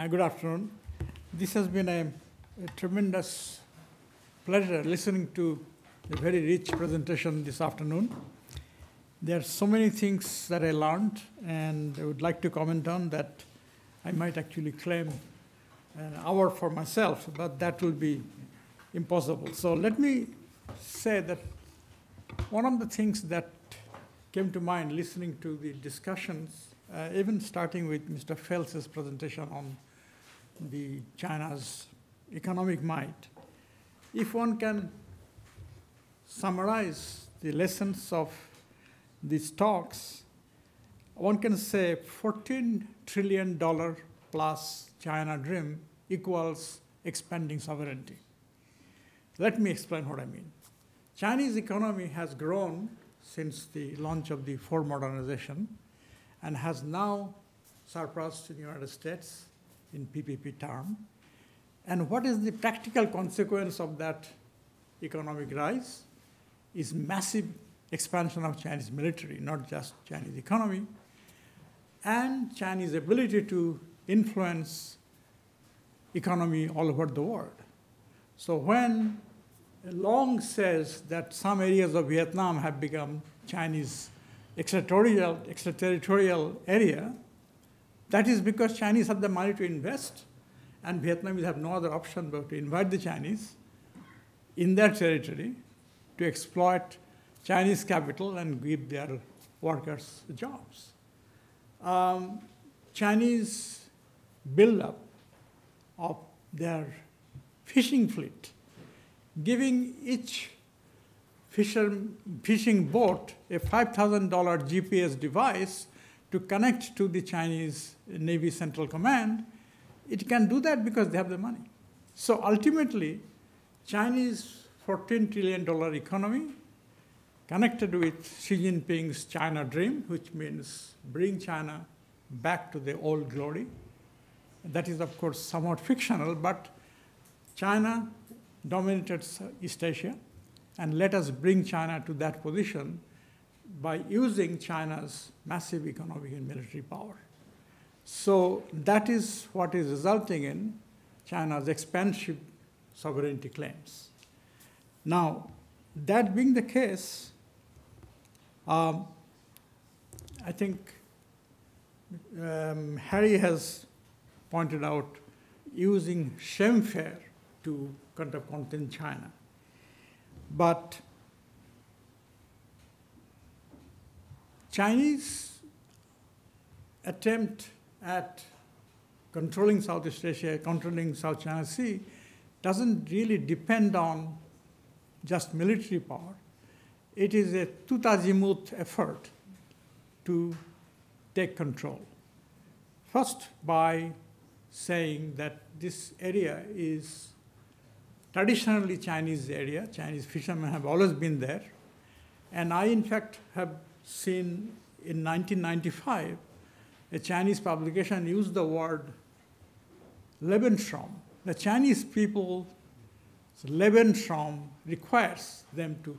Good afternoon. This has been a tremendous pleasure listening to a very rich presentation this afternoon. There are so many things that I learned, and I would like to comment on that. I might actually claim an hour for myself, but that will be impossible. So let me say that one of the things that came to mind listening to the discussions, even starting with Mr. Phelps' presentation on the China's economic might, if one can summarize the lessons of these talks, one can say $14 trillion plus China dream equals expanding sovereignty. Let me explain what I mean. Chinese economy has grown since the launch of the Fourth Modernization and has now surpassed the United States in PPP term. And what is the practical consequence of that economic rise is massive expansion of Chinese military, not just Chinese economy, and Chinese ability to influence economy all over the world. So when Long says that some areas of Vietnam have become Chinese extraterritorial area, that is because Chinese have the money to invest, and Vietnamese have no other option but to invite the Chinese in their territory to exploit Chinese capital and give their workers jobs. Chinese build-up of their fishing fleet, giving each fishing boat a $5,000 GPS device to connect to the Chinese Navy Central Command, it can do that because they have the money. So ultimately, Chinese $14 trillion economy connected with Xi Jinping's China dream, which means bring China back to the old glory. That is, of course, somewhat fictional, but China dominated East Asia, and let us bring China to that position by using China's massive economic and military power. So that is what is resulting in China's expansive sovereignty claims. Now, that being the case, I think Harry has pointed out using Shemfair to contain China. But Chinese attempt at controlling Southeast Asia, controlling South China Sea, doesn't really depend on just military power. It is a tout-azimuth effort to take control. First, by saying that this area is traditionally Chinese area. Chinese fishermen have always been there. And I, in fact, have seen in 1995, a Chinese publication used the word Lebensraum. The Chinese people's Lebensraum requires them to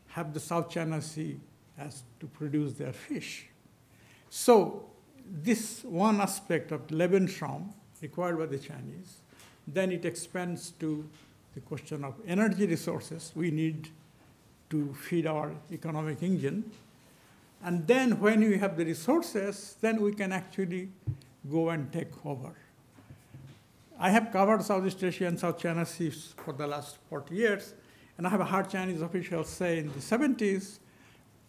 have the South China Sea as to produce their fish. So this one aspect of Lebensraum required by the Chinese, then it expands to the question of energy resources we need to feed our economic engine. And then when we have the resources, then we can actually go and take over. I have covered Southeast Asia and South China Sea for the last 40 years, and I have heard Chinese officials say in the 70s,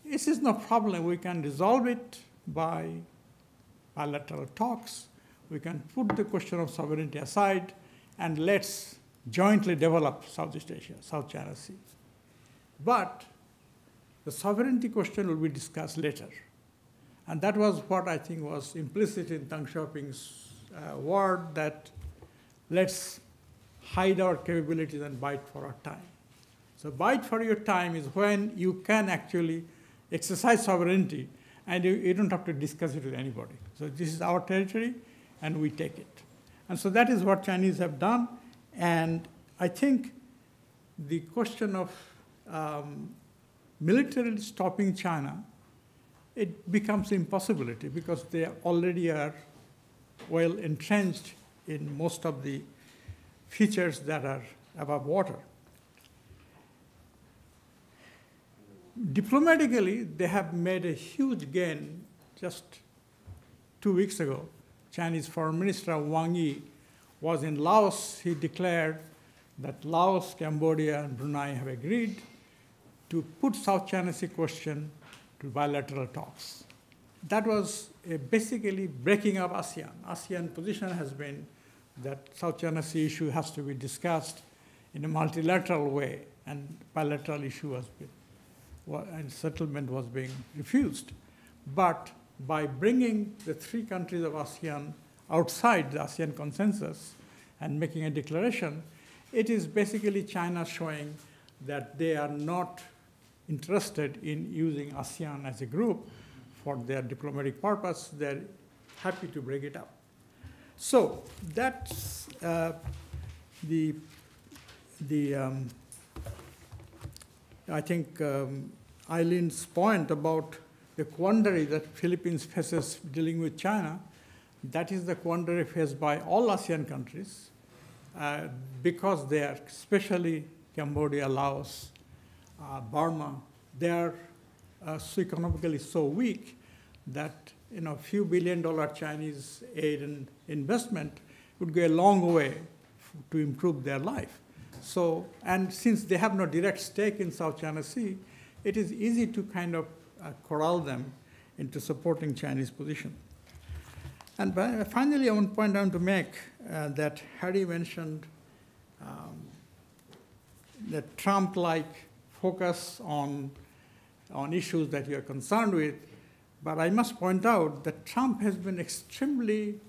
this is no problem, we can resolve it by bilateral talks. We can put the question of sovereignty aside, and let's jointly develop Southeast Asia, South China Sea. But the sovereignty question will be discussed later. And that was what I think was implicit in Deng Xiaoping's word that let's hide our capabilities and bide for our time. So bide for your time is when you can actually exercise sovereignty and you don't have to discuss it with anybody. So this is our territory and we take it. And so that is what Chinese have done. And I think the question of militarily stopping China, it becomes an impossibility because they already are well entrenched in most of the features that are above water. Diplomatically, they have made a huge gain. Just 2 weeks ago, Chinese Foreign Minister Wang Yi was in Laos. He declared that Laos, Cambodia, and Brunei have agreed to put South China Sea question to bilateral talks. That was basically breaking up ASEAN. ASEAN position has been that South China Sea issue has to be discussed in a multilateral way, and bilateral issue has been, and settlement was being refused. But by bringing the 3 countries of ASEAN outside the ASEAN consensus and making a declaration, it is basically China showing that they are not interested in using ASEAN as a group for their diplomatic purpose. They're happy to break it up. So that's I think Eileen's point about the quandary that Philippines faces dealing with China. That is the quandary faced by all ASEAN countries because they are, especially Cambodia, Laos, Burma, they are economically so weak that a few $1 billion Chinese aid and investment would go a long way to improve their life. So, and since they have no direct stake in South China Sea, it is easy to kind of corral them into supporting Chinese position. And finally, I want to point out to make that Harry mentioned the Trump-like focus on issues that you are concerned with. But I must point out that Trump has been extremely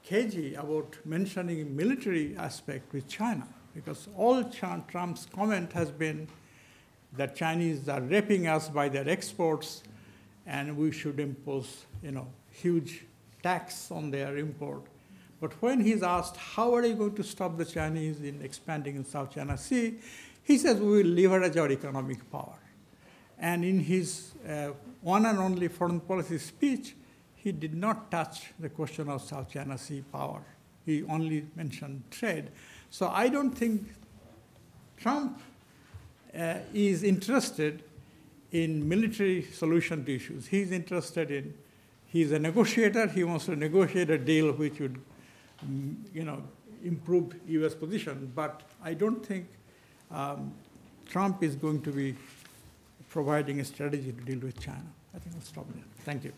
cagey about mentioning military aspect with China, because all Trump's comment has been that Chinese are raping us by their exports, and we should impose, huge tax on their import. But when he's asked, how are you going to stop the Chinese in expanding in South China Sea, he says, we will leverage our economic power. And in his one and only foreign policy speech, he did not touch the question of South China Sea power. He only mentioned trade. So I don't think Trump is interested in military solution to issues. He's interested in, he's a negotiator. He wants to negotiate a deal which would, improve U.S. position. But I don't think Trump is going to be providing a strategy to deal with China. I think I'll stop there. Thank you.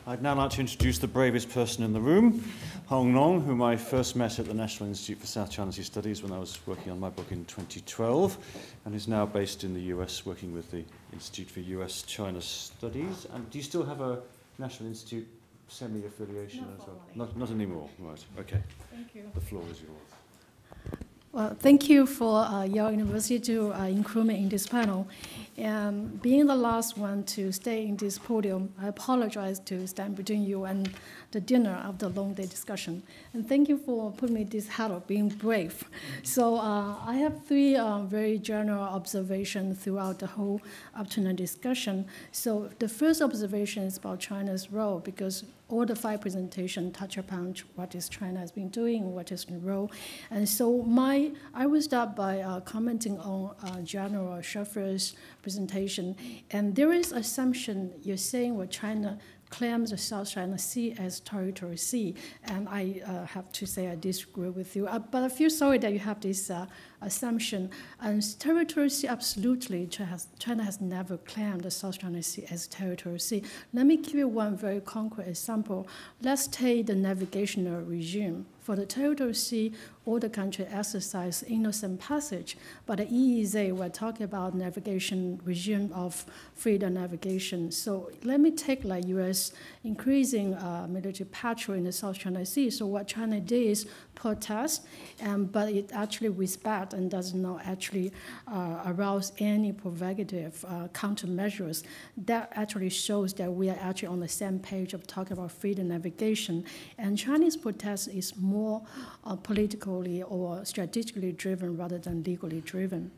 I'd now like to introduce the bravest person in the room, Hong Long, whom I first met at the National Institute for South China Sea Studies when I was working on my book in 2012, and is now based in the US working with the Institute for US-China Studies. And do you still have a National Institute semi-affiliation as well? Not anymore, right, okay. Thank you. The floor is yours. Well, thank you for Yale University to include me in this panel. And being the last one to stay in this podium, I apologize to stand between you and the dinner after a long day discussion. And thank you for putting me this hat of being brave. So I have 3 very general observations throughout the whole afternoon discussion. So the first observation is about China's role, because all the 5 presentations touch upon what is China has been doing, what is the role. And so I will start by commenting on General Schaffer's presentation. And there is assumption you're saying what China claims the South China Sea as territorial sea, and I have to say I disagree with you. But I feel sorry that you have this assumption. And territorial sea, absolutely, China has never claimed the South China Sea as territorial sea. Let me give you one very concrete example. Let's take the navigational regime. For the territorial sea, all the countries exercise innocent passage, but the EEZ, we're talking about navigation regime of freedom navigation. So let me take like U.S. increasing military patrol in the South China Sea. So what China did is protest, but it actually respect and does not actually arouse any provocative countermeasures. That actually shows that we are actually on the same page of talking about freedom navigation. And Chinese protest is more politically or strategically driven rather than legally driven.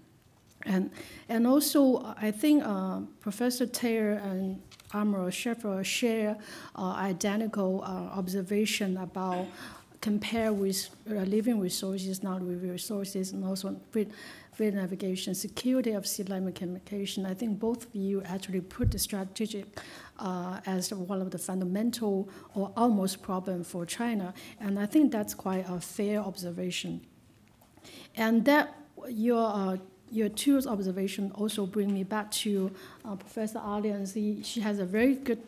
And also, I think Professor Taylor and Admiral Sheffer share identical observation about compare with living resources, non-living resources, and also grid navigation, security of sea level communication. I think both of you actually put the strategic as one of the fundamental or almost problem for China, and I think that's quite a fair observation. And that your two observation also bring me back to Professor Allianz. She has a very good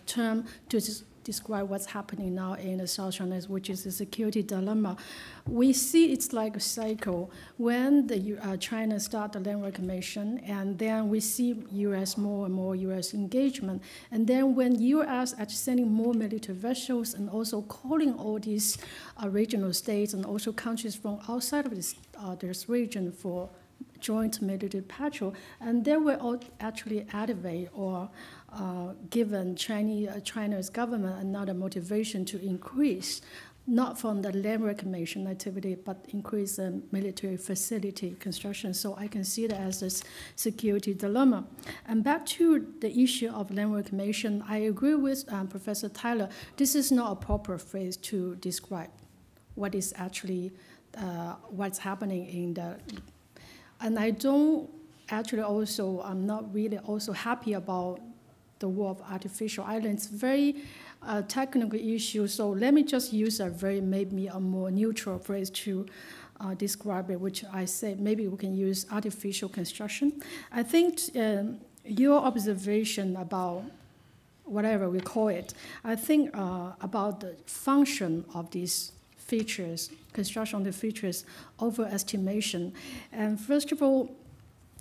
term to describe what's happening now in the South China, which is the security dilemma. We see it's like a cycle. When China start the land reclamation, and then we see U.S. more and more U.S. engagement, and then when U.S. actually sending more military vessels and also calling all these regional states and also countries from outside of this region for joint military patrol, and they were all actually activate or given China's government another motivation to increase, not from the land reclamation activity, but increase the military facility construction. So I can see that as a security dilemma. And back to the issue of land reclamation, I agree with Professor Tyler. This is not a proper phrase to describe what is actually what's happening in the. And I don't actually also, I'm not really also happy about the word of artificial islands. Very technical issue, so let me just use maybe a more neutral phrase to describe it, which I say maybe we can use artificial construction. I think your observation about whatever we call it, I think about the function of these features, construction of the features, overestimation. And first of all,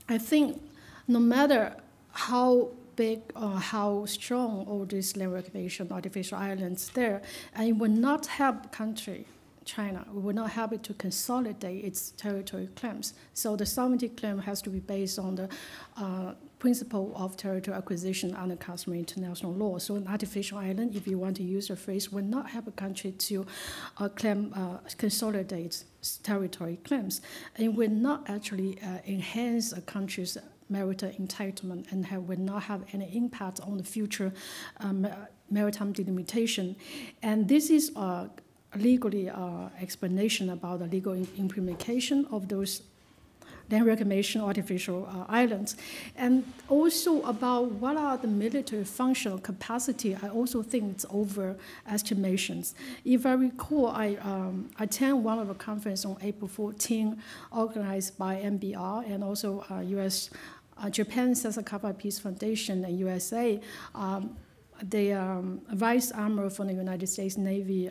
I think no matter how big or how strong all these land reclamation artificial islands there, and it will not help country, China, we will not help it to consolidate its territory claims. So the sovereignty claim has to be based on the principle of territorial acquisition under customary international law. So an artificial island, if you want to use the phrase, will not help a country to consolidate territory claims. It will not actually enhance a country's maritime entitlement and will not have any impact on the future maritime delimitation. And this is legally explanation about the legal implementation of those land reclamation artificial islands. And also about what are the military functional capacity, I also think it's overestimations. If I recall, I attended one of the conference on April 14 organized by MBR and also Japan Sasakawa Peace Foundation and USA. The Vice Admiral from the United States Navy,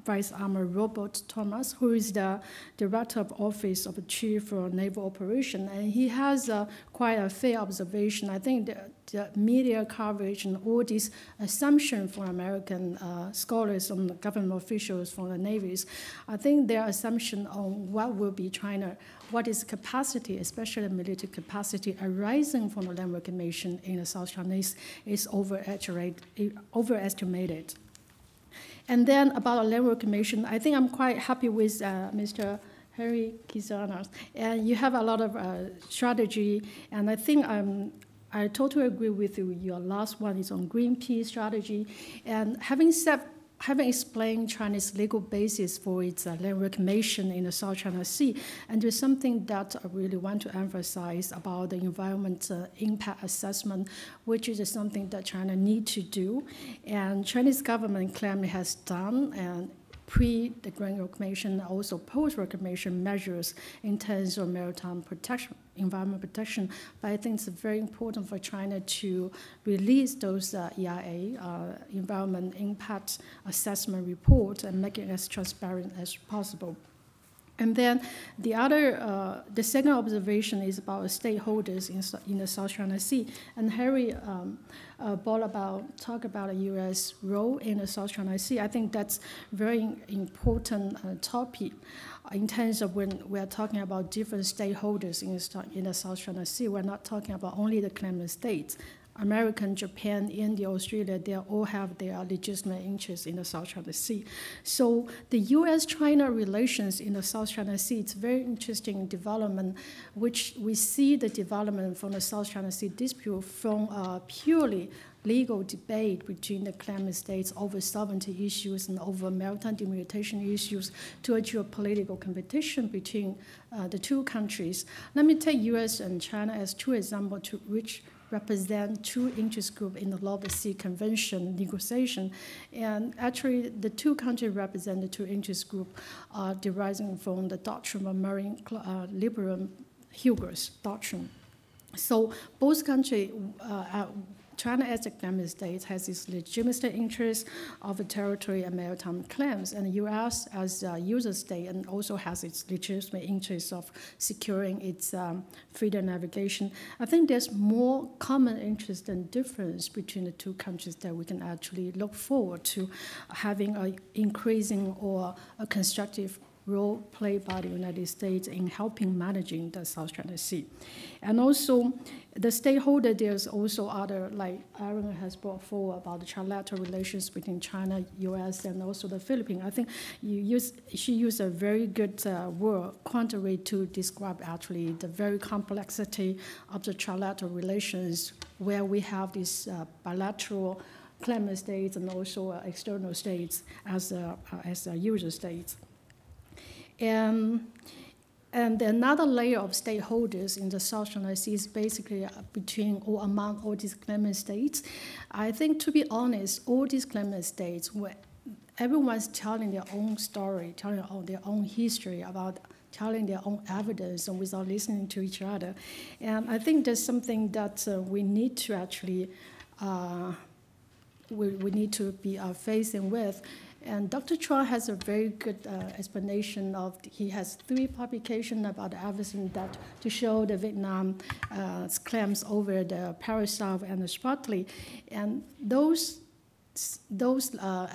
Vice Admiral Robert Thomas, who is the Director of Office of Chief for Naval Operation, and he has quite a fair observation. I think the media coverage and all these assumptions from American scholars and government officials from the navies, I think their assumption on what will be China, what is capacity, especially military capacity arising from the land reclamation in the South China is overestimated. And then about land reclamation, I think I'm quite happy with Mr. Henry Kisanas. And you have a lot of strategy, and I think I totally agree with you. Your last one is on Greenpeace strategy. And having explained China's legal basis for its land reclamation in the South China Sea, and there's something that I really want to emphasize about the environment impact assessment, which is something that China needs to do. And Chinese government claim it has done, and pre the Grand Reclamation, also post-reclamation measures in terms of maritime protection, environment protection. But I think it's very important for China to release those EIA, environment impact assessment report, and make it as transparent as possible. And then the second observation is about stakeholders in the South China Sea. And Harry talked about the U.S. role in the South China Sea. I think that's very important topic in terms of when we're talking about different stakeholders in the South China Sea. We're not talking about only the claimant states. American, Japan, India, Australia, they all have their legitimate interests in the South China Sea. So the U.S.-China relations in the South China Sea, it's very interesting development, which we see the development from the South China Sea dispute from purely legal debate between the claimant states over sovereignty issues and over maritime delimitation issues to a geopolitical competition between the two countries. Let me take U.S. and China as two examples which represent two interest groups in the Law of the Sea Convention negotiation. And actually, the two countries represent the two interest groups deriving from the doctrine of marine liberum, Hugo's doctrine. So both countries, China as a claimant state has its legitimate interest of the territory and maritime claims, and the U.S. as a user state and also has its legitimate interest of securing its freedom navigation. I think there's more common interest and difference between the two countries that we can actually look forward to having an increasing or a constructive role played by the United States in helping managing the South China Sea. And also, the stakeholder, there's also other, like Aaron has brought forward about the trilateral relations between China, U.S., and also the Philippines. I think she used a very good word, quantity, to describe actually the very complexity of the trilateral relations where we have these bilateral claimant states and also external states as user states. And another layer of stakeholders in the South China Sea is basically between or among all these claimant states. I think, to be honest, all these claimant states, where everyone's telling their own story, telling their own history about telling their own evidence and without listening to each other. And I think that's something that we need to actually we need to be facing with. And Dr. Chua has a very good explanation of, he has 3 publications about everything that to show the Vietnam claims over the Paracel and the Spratly. And those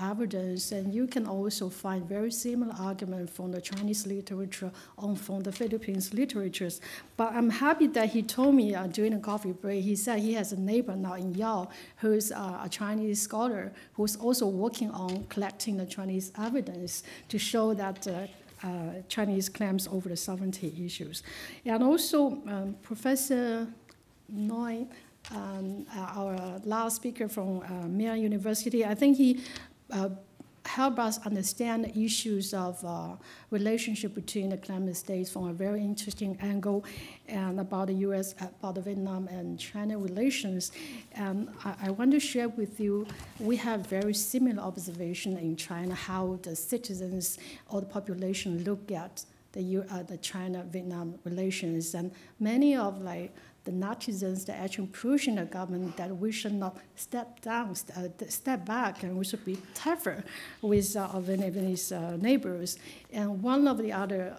evidence, and you can also find very similar argument from the Chinese literature or from the Philippines literatures. But I'm happy that he told me during the coffee break, he said he has a neighbor now in Yao who's a Chinese scholar who's also working on collecting the Chinese evidence to show that Chinese claims over the sovereignty issues. And also Professor Nguyen, our last speaker from Mian University, I think he helped us understand the issues of relationship between the claimant states from a very interesting angle, and about the U.S., about the Vietnam and China relations. And I want to share with you, we have very similar observation in China, how the citizens or the population look at the China-Vietnam relations. And many of the netizens that actually pushing the government that we should not step back, and we should be tougher with our Vietnamese neighbors. And one of the other,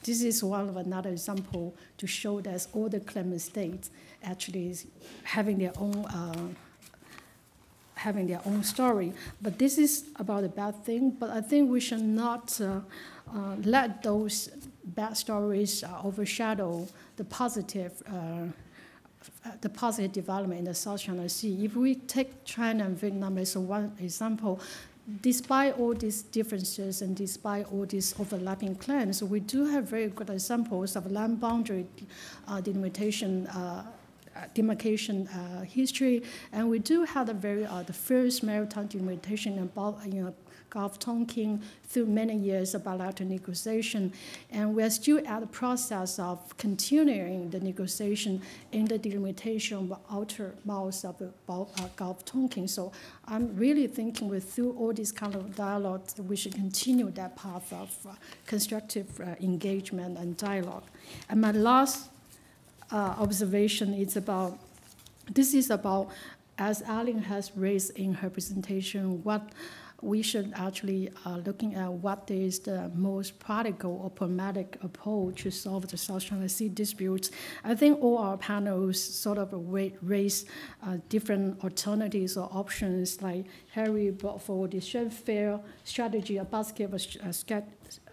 this is one of another example to show that all the claimant states actually is having their own story. But this is about a bad thing, but I think we should not let those bad stories overshadow the positive development in the South China Sea. If we take China and Vietnam as one example, despite all these differences and despite all these overlapping claims, we do have very good examples of land boundary demarcation history, and we do have the first maritime delimitation in Gulf Tonkin through many years of bilateral negotiation, and we're still at the process of continuing the negotiation in the delimitation of the outer mouths of the Gulf Tonkin. So I'm really thinking through all these kind of dialogues, we should continue that path of constructive engagement and dialogue. And my last observation is about, as Aline has raised in her presentation, what we should actually looking at what is the most practical or pragmatic approach to solve the South China Sea disputes. I think all our panels sort of raise different alternatives or options, like Harry brought forward the shared-fair strategy, a basket of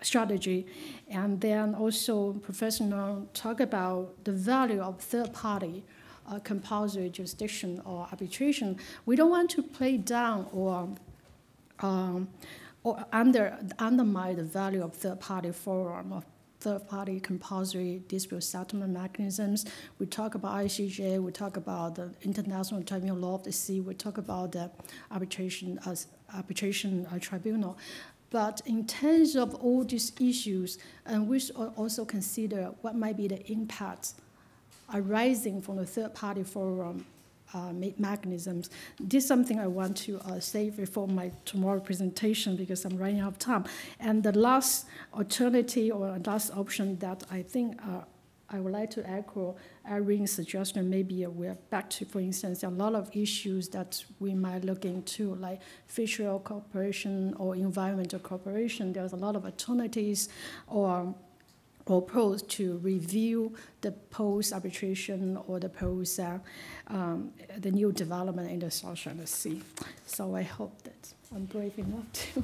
strategy, and then also Professor Nguyen talk about the value of third-party compulsory jurisdiction or arbitration. We don't want to play down or undermine the value of third-party forum or third-party compulsory dispute settlement mechanisms. We talk about ICJ, we talk about the International Tribunal Law of the Sea, we talk about the arbitration tribunal. But in terms of all these issues, and we should also consider what might be the impact arising from the third-party forum mechanisms. This is something I want to save for my tomorrow presentation because I'm running out of time. And the last alternative or last option that I think I would like to echo Irene's suggestion, maybe we're back to, for instance, a lot of issues that we might look into, like fishery cooperation or environmental cooperation. There's a lot of alternatives or pros to review the post-arbitration or the the new development in the South China Sea. So I hope that I'm brave enough to.